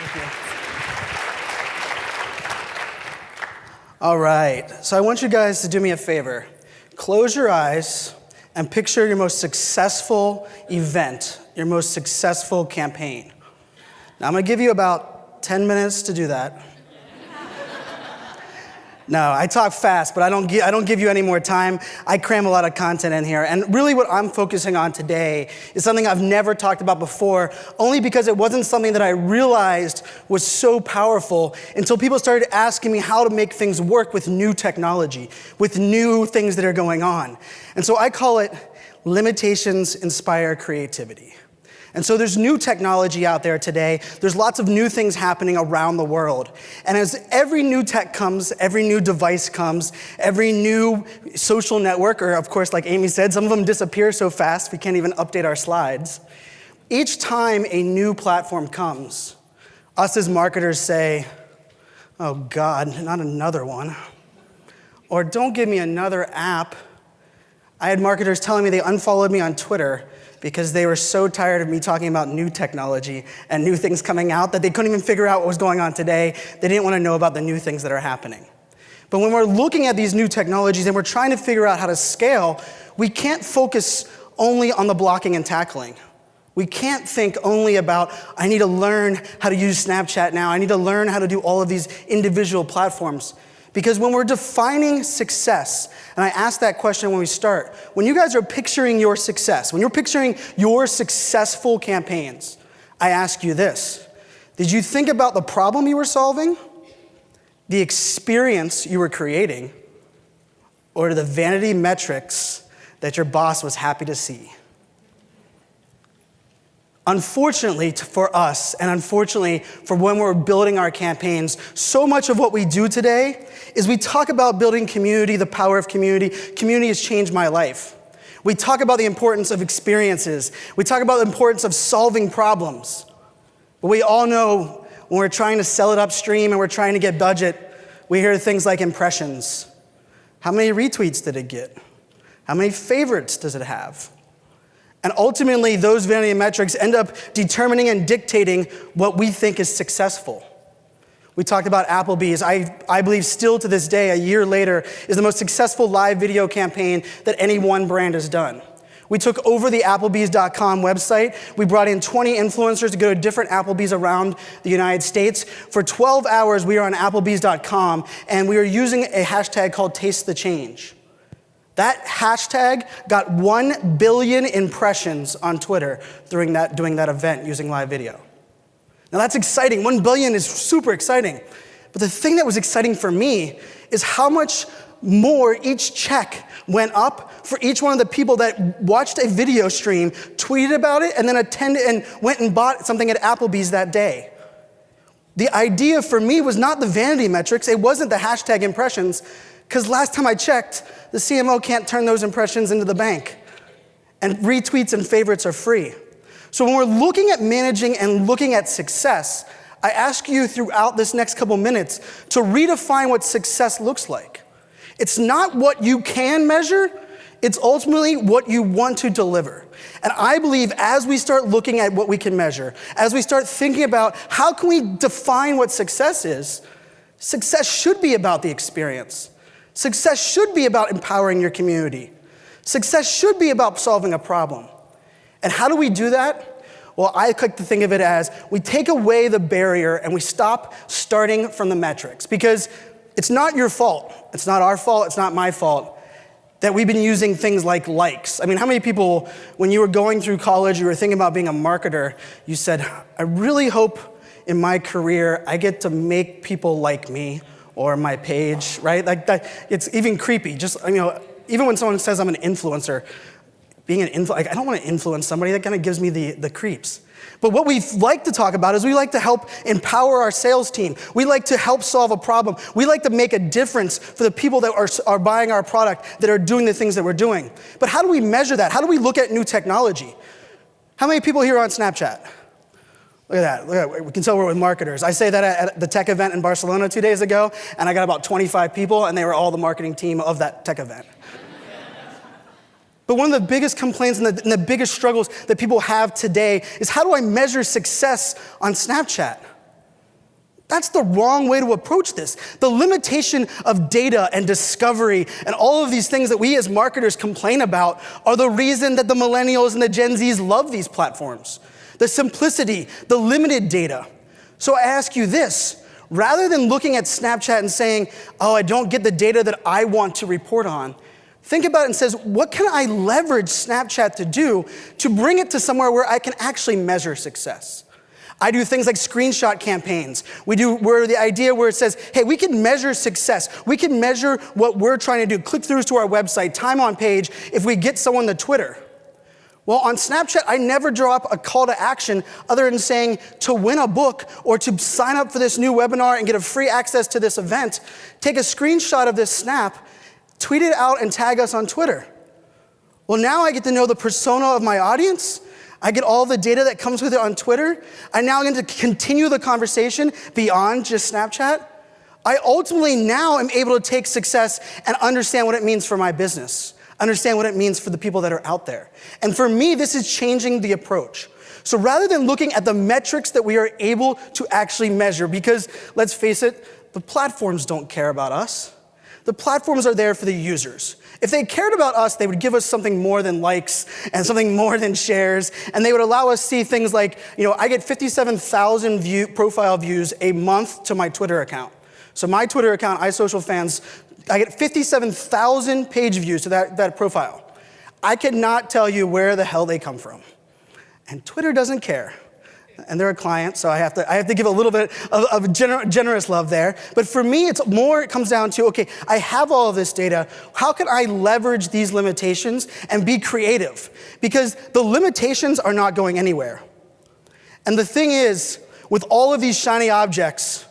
Thank you. All right, so I want you guys to do me a favor. Close your eyes and picture your most successful event, your most successful campaign. Now I'm gonna give you about 10 minutes to do that. No, I talk fast, but I don't give you any more time. I cram a lot of content in here. And really what I'm focusing on today is something I've never talked about before, only because it wasn't something that I realized was so powerful until people started asking me how to make things work with new technology, with new things that are going on. And so I call it limitations inspire creativity. And so there's new technology out there today. There's lots of new things happening around the world. And as every new tech comes, every new device comes, every new social network, or of course, like Amy said, some of them disappear so fast we can't even update our slides. Each time a new platform comes, us as marketers say, oh God, not another one. Or don't give me another app. I had marketers telling me they unfollowed me on Twitter because they were so tired of me talking about new technology and new things coming out that they couldn't even figure out what was going on today. They didn't want to know about the new things that are happening. But when we're looking at these new technologies and we're trying to figure out how to scale, we can't focus only on the blocking and tackling. We can't think only about, I need to learn how to use Snapchat now. I need to learn how to do all of these individual platforms. Because when we're defining success, and I ask that question when we start, when you guys are picturing your success, when you're picturing your successful campaigns, I ask you this. Did you think about the problem you were solving, the experience you were creating, or the vanity metrics that your boss was happy to see? Unfortunately for us, and unfortunately for when we're building our campaigns, so much of what we do today is we talk about building community, the power of community. Community has changed my life. We talk about the importance of experiences. We talk about the importance of solving problems. But we all know when we're trying to sell it upstream and we're trying to get budget, we hear things like impressions. How many retweets did it get? How many favorites does it have? And ultimately, those vanity metrics end up determining and dictating what we think is successful. We talked about Applebee's. I believe still to this day, a year later, is the most successful live video campaign that any one brand has done. We took over the Applebee's.com website. We brought in 20 influencers to go to different Applebee's around the United States. For 12 hours, we were on Applebee's.com, and we were using a hashtag called Taste the Change. That hashtag got 1 billion impressions on Twitter during doing that event using live video. Now that's exciting. 1 billion is super exciting. But the thing that was exciting for me is how much more each check went up for each one of the people that watched a video stream, tweeted about it, and then attended and went and bought something at Applebee's that day. The idea for me was not the vanity metrics. It wasn't the hashtag impressions, because last time I checked, the CMO can't turn those impressions into the bank. And retweets and favorites are free. So when we're looking at managing and looking at success, I ask you throughout this next couple minutes to redefine what success looks like. It's not what you can measure, it's ultimately what you want to deliver. And I believe as we start looking at what we can measure, as we start thinking about how can we define what success is, success should be about the experience. Success should be about empowering your community. Success should be about solving a problem. And how do we do that? Well, I like to think of it as we take away the barrier and we stop starting from the metrics. Because it's not your fault. It's not our fault. It's not my fault that we've been using things like likes. I mean, how many people, when you were going through college, you were thinking about being a marketer, you said, I really hope in my career I get to make people like me or my page, right? Like that, it's even creepy. Just, even when someone says I'm an influencer, being an I don't want to influence somebody. That kind of gives me the creeps. But what we like to talk about is we like to help empower our sales team. We like to help solve a problem. We like to make a difference for the people that are buying our product, that are doing the things that we're doing. But how do we measure that? How do we look at new technology? How many people here are on Snapchat? Look at that. We can tell we're with marketers. I say that at the tech event in Barcelona 2 days ago, and I got about 25 people, and they were all the marketing team of that tech event. But one of the biggest complaints and the biggest struggles that people have today is how do I measure success on Snapchat? That's the wrong way to approach this. The limitation of data and discovery and all of these things that we as marketers complain about are the reason that the millennials and the Gen Zs love these platforms. The simplicity, the limited data. So I ask you this, rather than looking at Snapchat and saying, oh, I don't get the data that I want to report on, think about it and says, what can I leverage Snapchat to do to bring it to somewhere where I can actually measure success? I do things like screenshot campaigns. Where the idea where it says, hey, we can measure success. We can measure what we're trying to do, click-throughs to our website, time on page, if we get someone to Twitter. Well, on Snapchat, I never drop a call to action other than saying to win a book or to sign up for this new webinar and get a free access to this event, take a screenshot of this snap, tweet it out and tag us on Twitter. Well, now I get to know the persona of my audience. I get all the data that comes with it on Twitter. I now get to continue the conversation beyond just Snapchat. I ultimately now am able to take success and understand what it means for my business, understand what it means for the people that are out there. And for me, this is changing the approach. So rather than looking at the metrics that we are able to actually measure, because let's face it, the platforms don't care about us. The platforms are there for the users. If they cared about us, they would give us something more than likes and something more than shares, and they would allow us to see things like, I get 57,000 profile views a month to my Twitter account. So my Twitter account, iSocialFanz, I get 57,000 page views to that profile. I cannot tell you where the hell they come from. And Twitter doesn't care. And they're a client, so I have to give a little bit of generous love there. But for me, it comes down to, okay, I have all of this data. How can I leverage these limitations and be creative? Because the limitations are not going anywhere. And the thing is, with all of these shiny objects,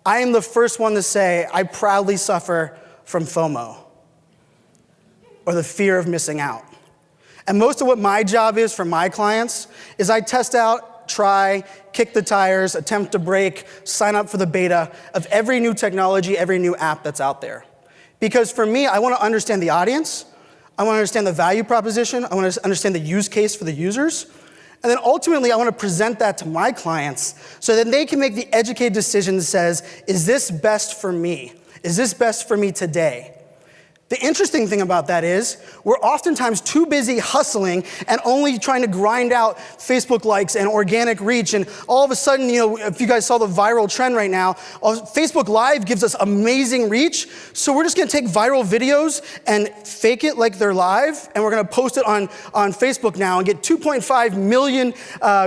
I am the first one to say I proudly suffer from FOMO, or the fear of missing out. And most of what my job is for my clients is I test out, try, kick the tires, attempt to break, sign up for the beta of every new technology, every new app that's out there. Because for me, I want to understand the audience, I want to understand the value proposition, I want to understand the use case for the users, and then ultimately I want to present that to my clients so that they can make the educated decision that says, is this best for me? Is this best for me today? The interesting thing about that is we're oftentimes too busy hustling and only trying to grind out Facebook likes and organic reach. And all of a sudden, if you guys saw the viral trend right now, Facebook Live gives us amazing reach. So we're just going to take viral videos and fake it like they're live. And we're going to post it on Facebook now and get 2.5 million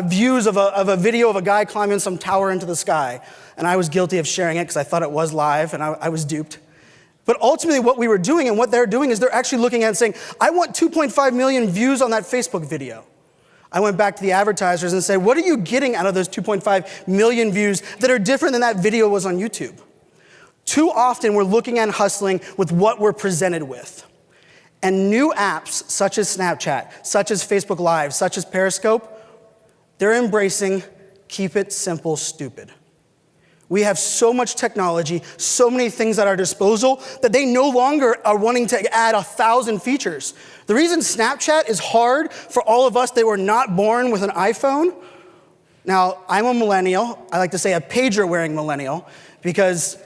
views of a video of a guy climbing some tower into the sky. And I was guilty of sharing it because I thought it was live and I was duped. But ultimately what we were doing and what they're doing is they're actually looking at it and saying, I want 2.5 million views on that Facebook video. I went back to the advertisers and said, what are you getting out of those 2.5 million views that are different than that video was on YouTube? Too often we're looking at hustling with what we're presented with. And new apps such as Snapchat, such as Facebook Live, such as Periscope, they're embracing keep it simple, stupid. We have so much technology, so many things at our disposal that they no longer are wanting to add 1,000 features. The reason Snapchat is hard for all of us that were not born with an iPhone, now I'm a millennial, I like to say a pager-wearing millennial, because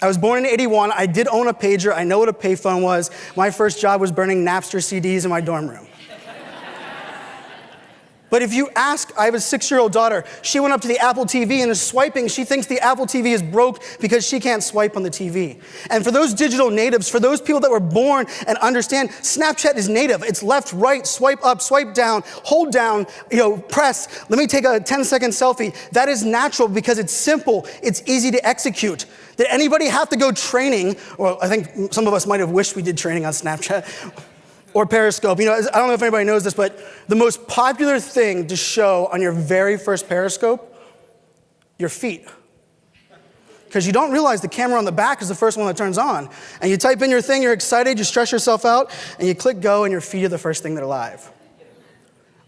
I was born in '81, I did own a pager, I know what a payphone was. My first job was burning Napster CDs in my dorm room. But if you ask, I have a 6-year-old daughter, she went up to the Apple TV and is swiping. She thinks the Apple TV is broke because she can't swipe on the TV. And for those digital natives, for those people that were born and understand, Snapchat is native. It's left, right, swipe up, swipe down, hold down, press. Let me take a 10-second selfie. That is natural because it's simple. It's easy to execute. Did anybody have to go training? Well, I think some of us might have wished we did training on Snapchat. Or Periscope. I don't know if anybody knows this, but the most popular thing to show on your very first Periscope, your feet. Because you don't realize the camera on the back is the first one that turns on. And you type in your thing, you're excited, you stress yourself out, and you click go, and your feet are the first thing that are live.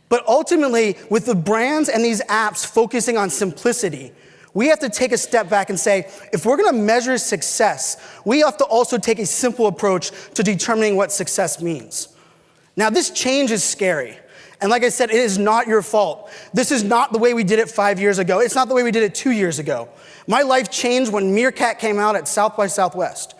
But ultimately, with the brands and these apps focusing on simplicity, we have to take a step back and say, if we're going to measure success, we have to also take a simple approach to determining what success means. Now, this change is scary. And like I said, it is not your fault. This is not the way we did it 5 years ago. It's not the way we did it 2 years ago. My life changed when Meerkat came out at South by Southwest.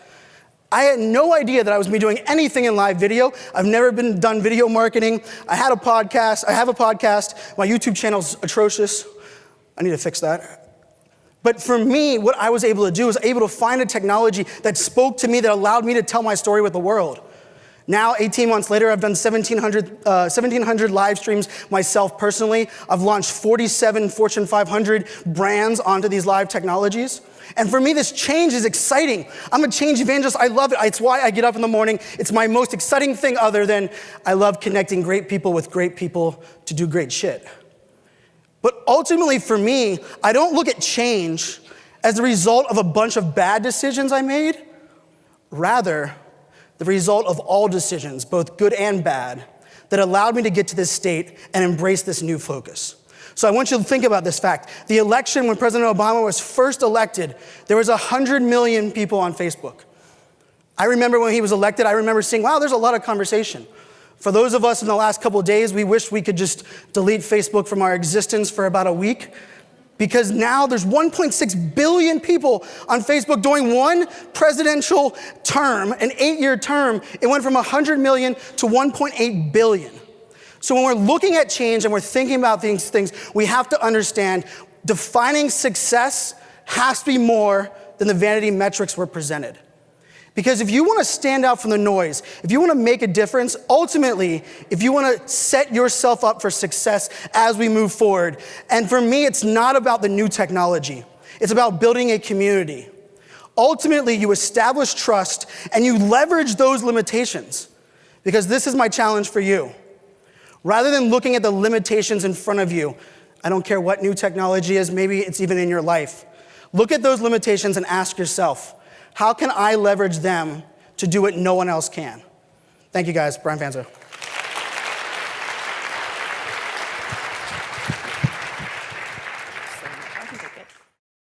I had no idea that I was doing anything in live video. I've never done video marketing. I have a podcast. My YouTube channel's atrocious. I need to fix that. But for me, what I was able to do was able to find a technology that spoke to me, that allowed me to tell my story with the world. Now, 18 months later, I've done 1,700 live streams myself personally. I've launched 47 Fortune 500 brands onto these live technologies. And for me, this change is exciting. I'm a change evangelist. I love it. It's why I get up in the morning. It's my most exciting thing, other than I love connecting great people with great people to do great shit. But ultimately, for me, I don't look at change as the result of a bunch of bad decisions I made. Rather, the result of all decisions, both good and bad, that allowed me to get to this state and embrace this new focus. So I want you to think about this fact. The election, when President Obama was first elected, there was 100 million people on Facebook. I remember when he was elected, I remember seeing, wow, there's a lot of conversation. For those of us in the last couple of days, we wish we could just delete Facebook from our existence for about a week, because now there's 1.6 billion people on Facebook during one presidential term, an 8-year term. It went from 100 million to 1.8 billion. So when we're looking at change and we're thinking about these things, we have to understand defining success has to be more than the vanity metrics we're presented. Because if you want to stand out from the noise, if you want to make a difference, ultimately, if you want to set yourself up for success as we move forward, and for me, it's not about the new technology. It's about building a community. Ultimately, you establish trust and you leverage those limitations. Because this is my challenge for you. Rather than looking at the limitations in front of you, I don't care what new technology is, maybe it's even in your life. Look at those limitations and ask yourself, how can I leverage them to do what no one else can? Thank you guys, Brian Fanzo.